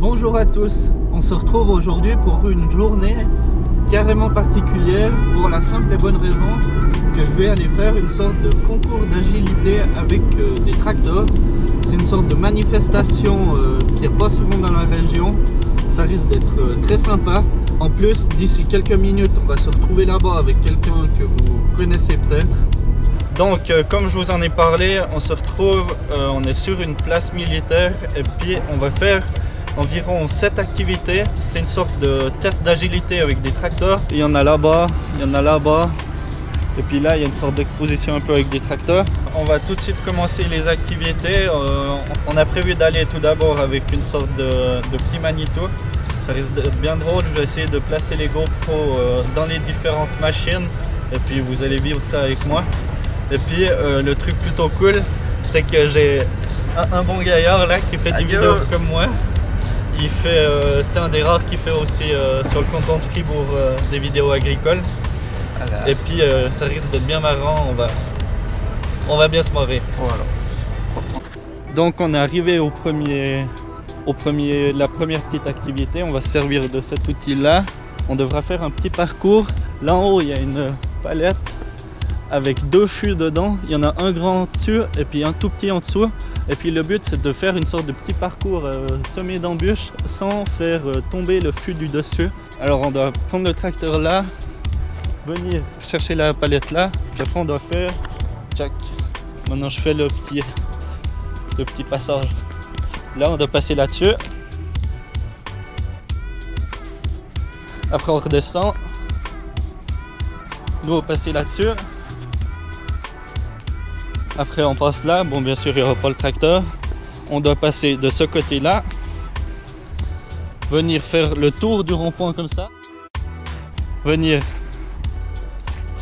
Bonjour à tous, on se retrouve aujourd'hui pour une journée carrément particulière pour la simple et bonne raison que je vais aller faire une sorte de concours d'agilité avec des tracteurs. C'est une sorte de manifestation qui n'est pas souvent dans la région, ça risque d'être très sympa. En plus, d'ici quelques minutes, on va se retrouver là-bas avec quelqu'un que vous connaissez peut-être. Donc, comme je vous en ai parlé, on se retrouve, on est sur une place militaire et puis on va faire environ 7 activités. C'est une sorte de test d'agilité avec des tracteurs. Il y en a là-bas, il y en a là-bas. Et puis là, il y a une sorte d'exposition un peu avec des tracteurs. On va tout de suite commencer les activités. On a prévu d'aller tout d'abord avec une sorte de petit Manitou. Ça risque d'être bien drôle. Je vais essayer de placer les GoPro dans les différentes machines. Et puis vous allez vivre ça avec moi. Et puis le truc plutôt cool, c'est que j'ai un bon gaillard là qui fait des vidéos comme moi. Il fait, c'est un des rares qui fait aussi sur le canton de Fribourg des vidéos agricoles. Voilà. Et puis ça risque d'être bien marrant, on va bien se marrer. Voilà. Donc on est arrivé la première petite activité. On va se servir de cet outil là. On devra faire un petit parcours. Là en haut il y a une palette avec 2 fûts dedans. Il y en a un grand dessus et puis un tout petit en dessous. Et puis le but c'est de faire une sorte de petit parcours semé d'embûches sans faire tomber le fût du dessus. Alors on doit prendre le tracteur là, venir chercher la palette là, puis après on doit faire tchac. Maintenant je fais le petit passage. Là on doit passer là-dessus. Après on redescend. Nous on va passer là-dessus. Après on passe là, bon bien sûr il n'y aura pas le tracteur. On doit passer de ce côté là. Venir faire le tour du rond-point comme ça. Venir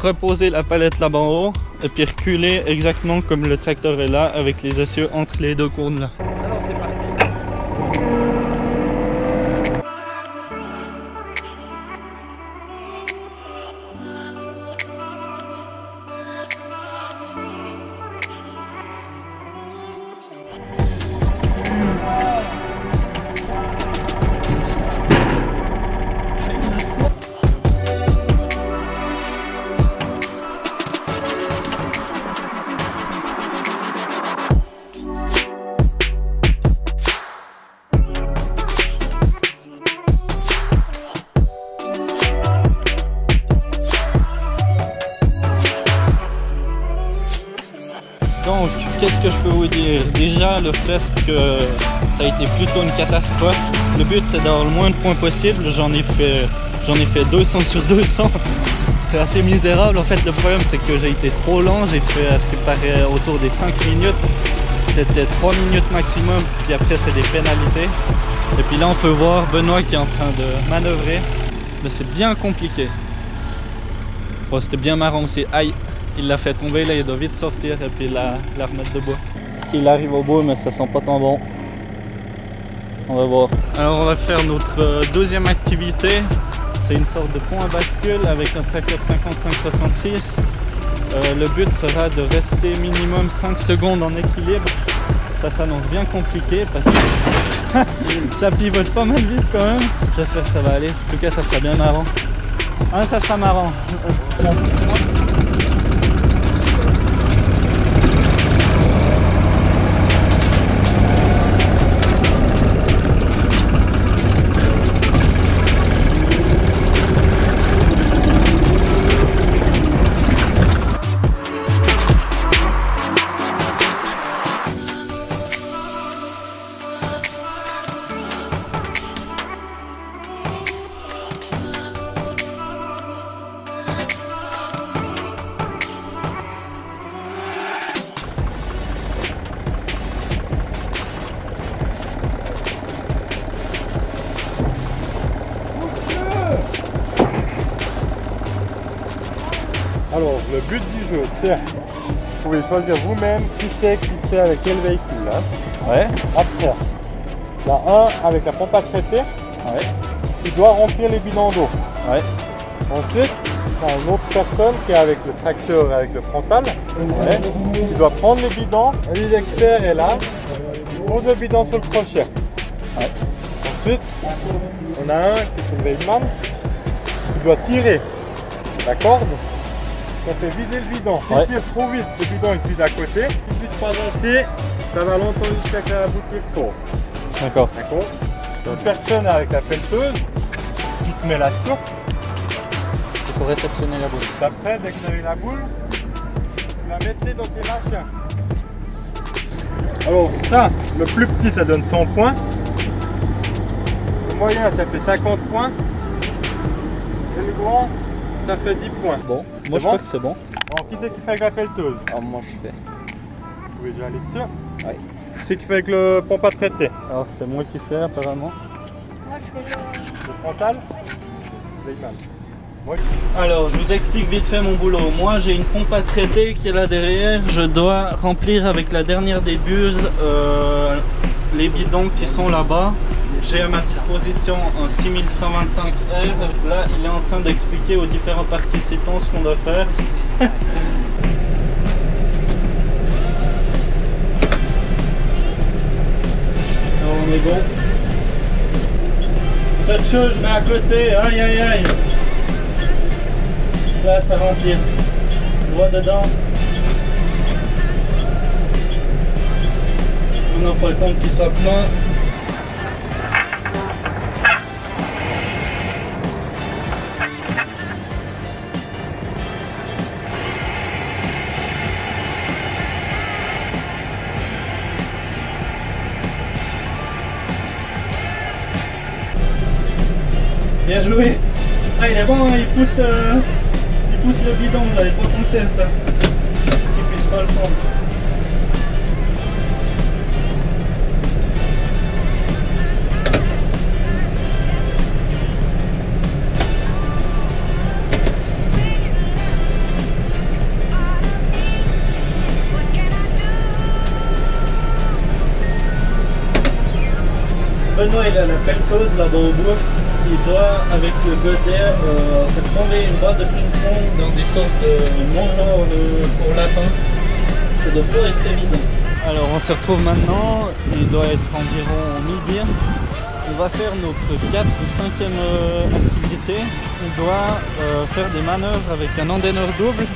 reposer la palette là-bas en haut. Et puis reculer exactement comme le tracteur est là avec les essieux entre les 2 cônes là. Alors c'est parti. Donc, qu'est-ce que je peux vous dire? Déjà, le fait que ça a été plutôt une catastrophe. Le but, c'est d'avoir le moins de points possible. J'en ai fait 200 sur 200. C'est assez misérable. En fait, le problème, c'est que j'ai été trop lent. J'ai fait à ce qui paraît autour des 5 minutes. C'était 3 minutes maximum. Puis après, c'est des pénalités. Et puis là, on peut voir Benoît qui est en train de manœuvrer. Mais c'est bien compliqué. Bon, c'était bien marrant aussi. Aïe! Il l'a fait tomber, là il doit vite sortir et puis la remettre debout. Il arrive au bout mais ça sent pas tant bon. On va voir. Alors on va faire notre deuxième activité. C'est une sorte de pont à bascule avec un tracteur 55-66. Le but sera de rester minimum 5 secondes en équilibre. Ça s'annonce bien compliqué parce que ça pivote pas mal vite quand même. J'espère que ça va aller. En tout cas ça sera bien marrant. Ah, ça sera marrant. Alors, le but du jeu, c'est vous pouvez choisir vous-même qui fait avec quel véhicule là. Ouais. Après, il y a un avec la pompe à traiter. Ouais. Qui doit remplir les bidons d'eau. Ouais. Ensuite, il y a une autre personne qui est avec le tracteur et avec le frontal. Ouais. Qui doit prendre les bidons. L'expert est là. Il pose le bidon sur le crochet. Ouais. Ensuite, on a un qui est une Weidmann qui doit tirer la corde. On fait vider le bidon. Si tu tires trop vite, le bidon il vide à côté. Si tu te passes assez, ça va longtemps jusqu'à que la boutique sorte. D'accord. D'accord. Une personne avec la pelleteuse qui se met là-dessus. Il faut réceptionner la boule. Après, dès que vous avez la boule, vous la mettez dans tes machins. Alors ça, le plus petit ça donne 100 points. Le moyen ça fait 50 points. Et le grand ça fait 10 points. Bon, moi je crois que c'est bon. Alors qui c'est qui fait avec la pelleteuse? Alors moi je fais. Vous pouvez déjà aller dessus. Ouais. Qui c'est qui fait avec le pompe à traiter? Alors c'est moi qui fais apparemment. Moi je fais Le frontal? Weidmann. Moi, Alors je vous explique vite fait mon boulot. Moi j'ai une pompe à traiter qui est là derrière. Je dois remplir avec la dernière des buses les bidons qui sont là-bas. J'ai à ma disposition un 6125R. Là il est en train d'expliquer aux différents participants ce qu'on doit faire. Alors, on est bon. Faites chaud, je mets à côté. Aïe aïe aïe. Là, ça remplit. Je vois dedans. Maintenant, il faut attendre qu'il soit plein. Bien joué. Ah, il est bon, hein, il pousse le bidon, j'avais pas pensé à ça. Qu'il puisse pas le prendre. Benoît il a la pelleteuse là-bas au bout. Il doit, avec le godet, faire tomber une boîte de ping-pong dans des sortes de mangeoires pour lapins. Ça doit pas être évident. Alors on se retrouve maintenant, il doit être environ midi. On va faire notre 4e ou 5e activité. On doit faire des manœuvres avec un endaineur double.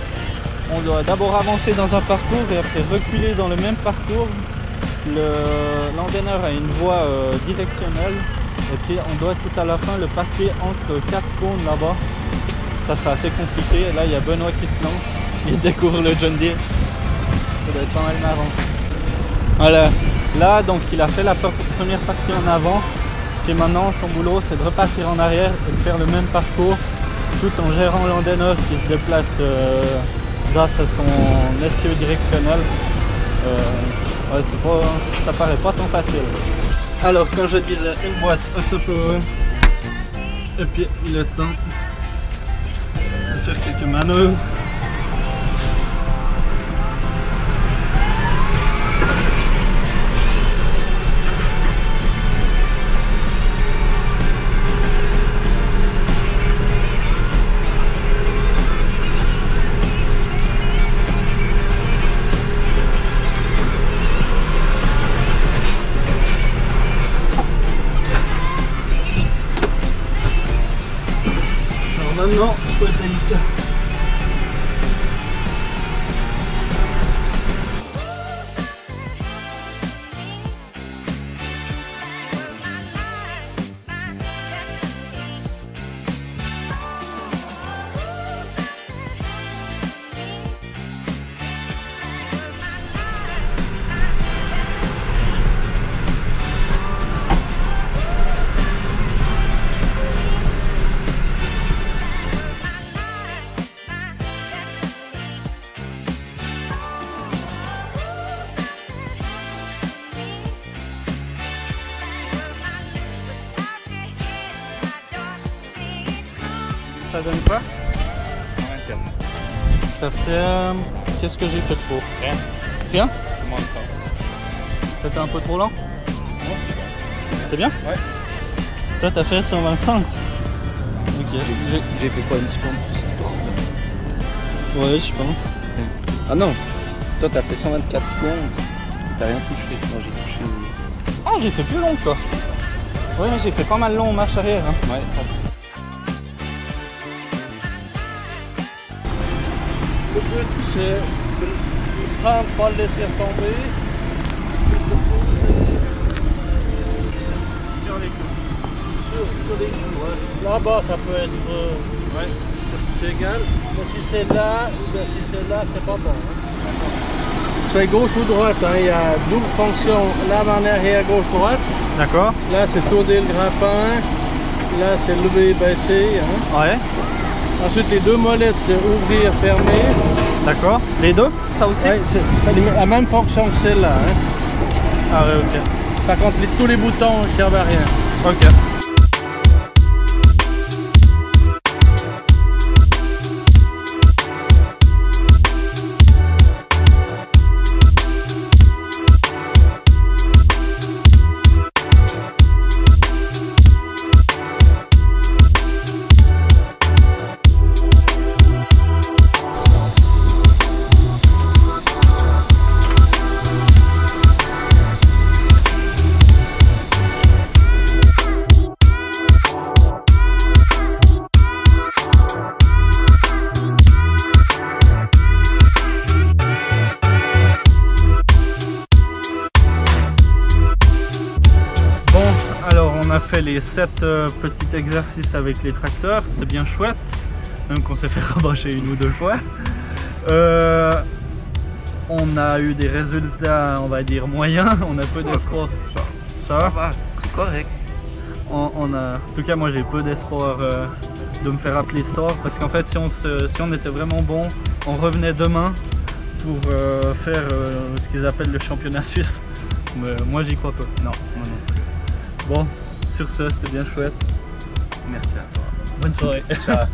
On doit d'abord avancer dans un parcours et après reculer dans le même parcours. L'endaineur a une voie directionnelle. Et puis on doit tout à la fin le passer entre 4 cônes là-bas. Ça sera assez compliqué. Là il y a Benoît qui se lance. Il découvre le John Deere. Ça doit être pas mal marrant. Voilà. Là donc il a fait la première partie en avant. Et maintenant son boulot c'est de repartir en arrière et de faire le même parcours. Tout en gérant l'endaineur qui se déplace grâce à son essieu directionnel. Ouais, ça paraît pas tant facile. Alors quand je disais une boîte autopower, et puis il est temps de faire quelques manœuvres. Maintenant, il faut être délicat. Ça donne quoi? 124. Ça fait... Qu'est-ce que j'ai fait de faux? Rien. Rien? C'est moins de temps. C'était un peu trop lent? Non, C'était bien? ouais. Toi t'as fait 125? Ok. J'ai fait quoi, une seconde plus que toi? Ouais, je pense. Ah non, toi t'as fait 124 secondes et t'as rien touché. Moi j'ai touché. Ah, j'ai fait plus long que toi. Oui, mais j'ai fait pas mal long en marche arrière. Hein. Ouais. Le but c'est de prendre, pas le laisser tomber. Sur les coups. Sur les coups, ouais. Là-bas ça peut être Ouais. c'est égal. Mais si c'est là, c'est pas bon. Hein. C'est gauche ou droite, hein. Il y a double fonction, l'avant en arrière, gauche-droite. D'accord. Là c'est tourner le grappin. Là c'est lever et baisser. Hein. Ouais. Ensuite les deux molettes c'est ouvrir, fermer. D'accord. Les deux, ça aussi? Ouais, c'est la même fonction que celle-là. Hein. Ah ouais, ok. Par contre tous les boutons ne servent à rien. Ok. Alors on a fait les 7 petits exercices avec les tracteurs, c'était bien chouette, même qu'on s'est fait rabâcher une ou deux fois. On a eu des résultats, on va dire moyens, on a peu d'espoir. Ça va, c'est correct. en tout cas moi j'ai peu d'espoir de me faire appeler ce soir, parce qu'en fait si on était vraiment bon, on revenait demain pour faire ce qu'ils appellent le championnat suisse. Mais moi j'y crois peu, non, moi non plus. Bon, sur ce, c'était bien chouette. Merci à toi. Bonne soirée. Ciao.